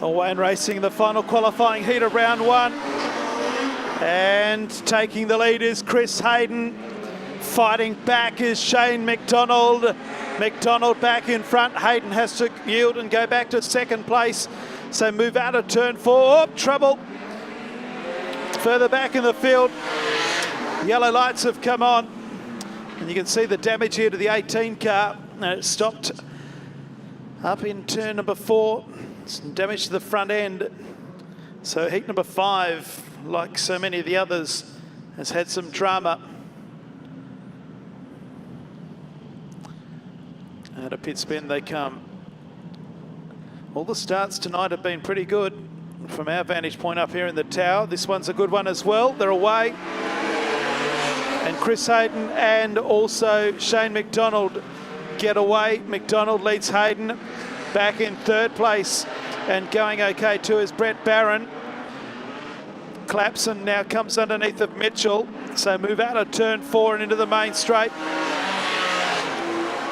Away and racing the final qualifying heat of round one. And taking the lead is Chris Hayden. Fighting back is Shane McDonald. McDonald back in front. Hayden has to yield and go back to second place. So move out of turn 4. Oh, trouble. Further back in the field. Yellow lights have come on. And you can see the damage here to the 18 car. It stopped up in turn number 4. Some damage to the front end. So heat number 5, like so many of the others, has had some drama. Out of pit spin they come. All the starts tonight have been pretty good from our vantage point up here in the tower. This one's a good one as well. They're away. And Chris Hayden and also Shane McDonald get away. McDonald leads Hayden. Back in third place and going okay too is Brett Barron. Clapson now comes underneath of Mitchell. So move out of turn 4 and into the main straight.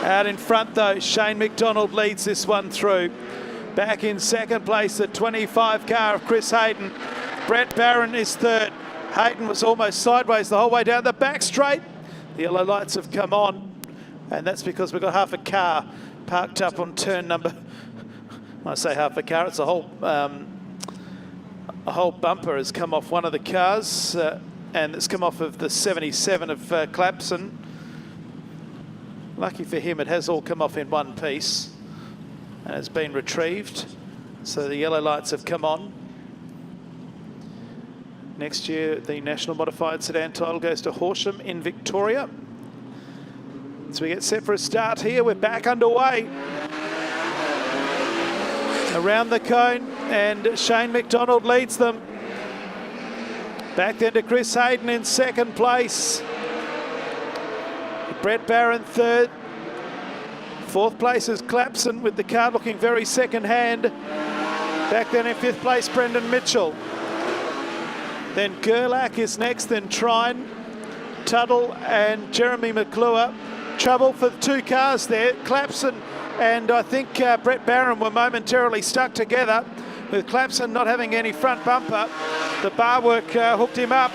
Out in front though, Shane McDonald leads this one through. Back in second place, the 25 car of Chris Hayden. Brett Barron is third. Hayden was almost sideways the whole way down the back straight. The yellow lights have come on, and that's because we've got half a car parked up on turn number, when I say half a car, it's a whole bumper has come off one of the cars, and it's come off of the 77 of Clapson. Lucky for him, it has all come off in one piece and has been retrieved. So the yellow lights have come on. Next year, the National Modified Sedan title goes to Horsham in Victoria. So we get set for a start here. We're back underway. Around the cone, and Shane McDonald leads them. Back then to Chris Hayden in second place. Brett Barron third. Fourth place is Clapson with the car looking very second hand. Back then in fifth place, Brendan Mitchell. Then Gerlach is next, then Trine, Tuttle and Jeremy McClure. Trouble for the 2 cars there. Clapson and I think Brett Barron were momentarily stuck together, with Clapson not having any front bumper. The bar work hooked him up.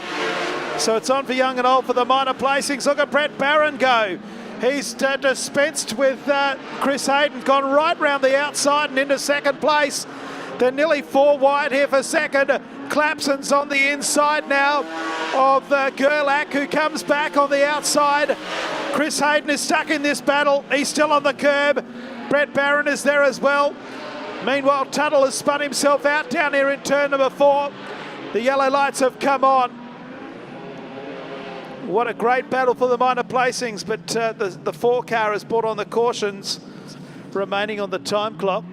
So it's on for young and old for the minor placings. Look at Brett Barron go. He's dispensed with Chris Hayden, gone right round the outside and into second place. They're nearly 4 wide here for second. Clapson's on the inside now of Gerlach, who comes back on the outside. Chris Hayden is stuck in this battle. He's still on the curb. Brett Barron is there as well. Meanwhile, Tuttle has spun himself out down here in turn number 4. The yellow lights have come on. What a great battle for the minor placings, but the 4 car has brought on the cautions, remaining on the time clock.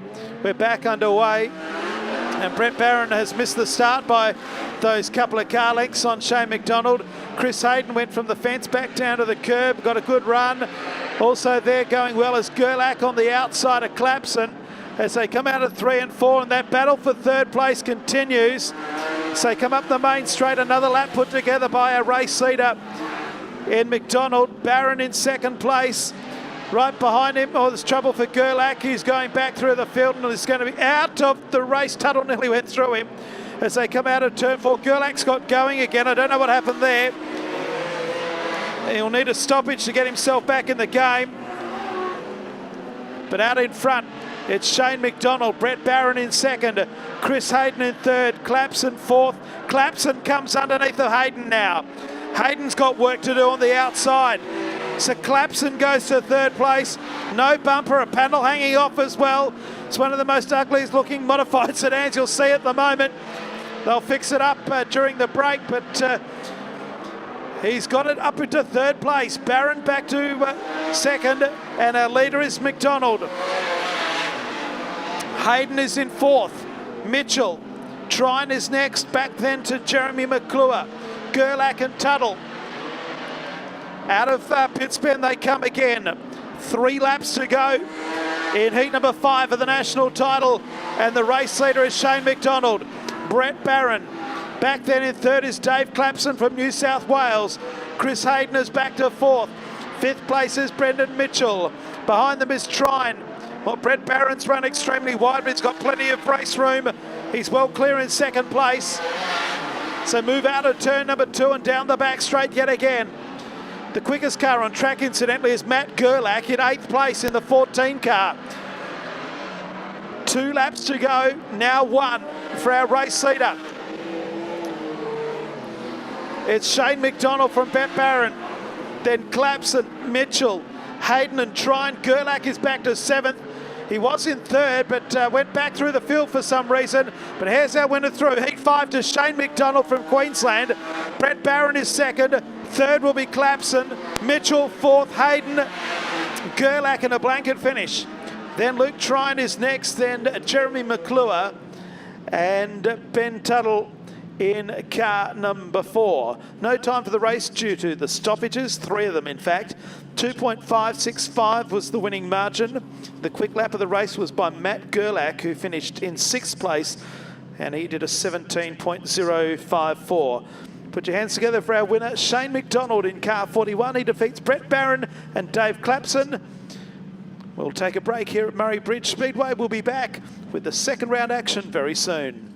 We're back underway, and Brett Barron has missed the start by those couple of car lengths on Shane McDonald. Chris Hayden went from the fence back down to the curb, got a good run. Also there going well is Gerlach on the outside of Clapson as they come out of 3 and 4, and that battle for third place continues. So they come up the main straight, another lap put together by a race leader in McDonald. Barron in second place. Right behind him, there's trouble for Gerlach. He's going back through the field and is going to be out of the race. Tuttle nearly went through him as they come out of turn 4. Gerlach's got going again. I don't know what happened there. He'll need a stoppage to get himself back in the game. But out in front, it's Shane McDonald, Brett Barron in second, Chris Hayden in third, Clapson fourth. Clapson comes underneath of Hayden now. Hayden's got work to do on the outside. So Clapson goes to third place. No bumper, a panel hanging off as well. It's one of the most ugliest looking modified sedans you'll see at the moment. They'll fix it up during the break, but he's got it up into third place. Barron back to second, and our leader is McDonald. Hayden is in fourth. Mitchell. Trine is next, back then to Jeremy McClure. Gerlach and Tuttle. Out of Pittsburgh they come again. 3 laps to go in heat number 5 of the national title, and the race leader is Shane McDonald. Brett Barron. Back then in third is Dave Clapson from New South Wales. Chris Hayden is back to fourth. Fifth place is Brendan Mitchell. Behind them is Trine. Well, Brett Barron's run extremely wide, but he's got plenty of race room. He's well clear in second place. So move out of turn number 2 and down the back straight yet again. The quickest car on track, incidentally, is Matt Gerlach in 8th place in the 14 car. 2 laps to go, now 1 for our race leader. It's Shane McDonald from Brett Barron, then Clapson, Mitchell, Hayden and Trine. Gerlach is back to 7th. He was in 3rd, but went back through the field for some reason. But here's our winner through. Heat 5 to Shane McDonald from Queensland. Brett Barron is 2nd. 3rd will be Clapson. Mitchell 4th. Hayden. Gerlach in a blanket finish. Then Luke Trine is next. Then Jeremy McClure and Ben Tuttle in car number 4. No time for the race due to the stoppages, 3 of them in fact. 2.565 was the winning margin. The quick lap of the race was by Matt Gerlach, who finished in 6th place, and he did a 17.054. Put your hands together for our winner, Shane McDonald in car 41. He defeats Brett Barron and Dave Clapson. We'll take a break here at Murray Bridge Speedway. We'll be back with the second round action very soon.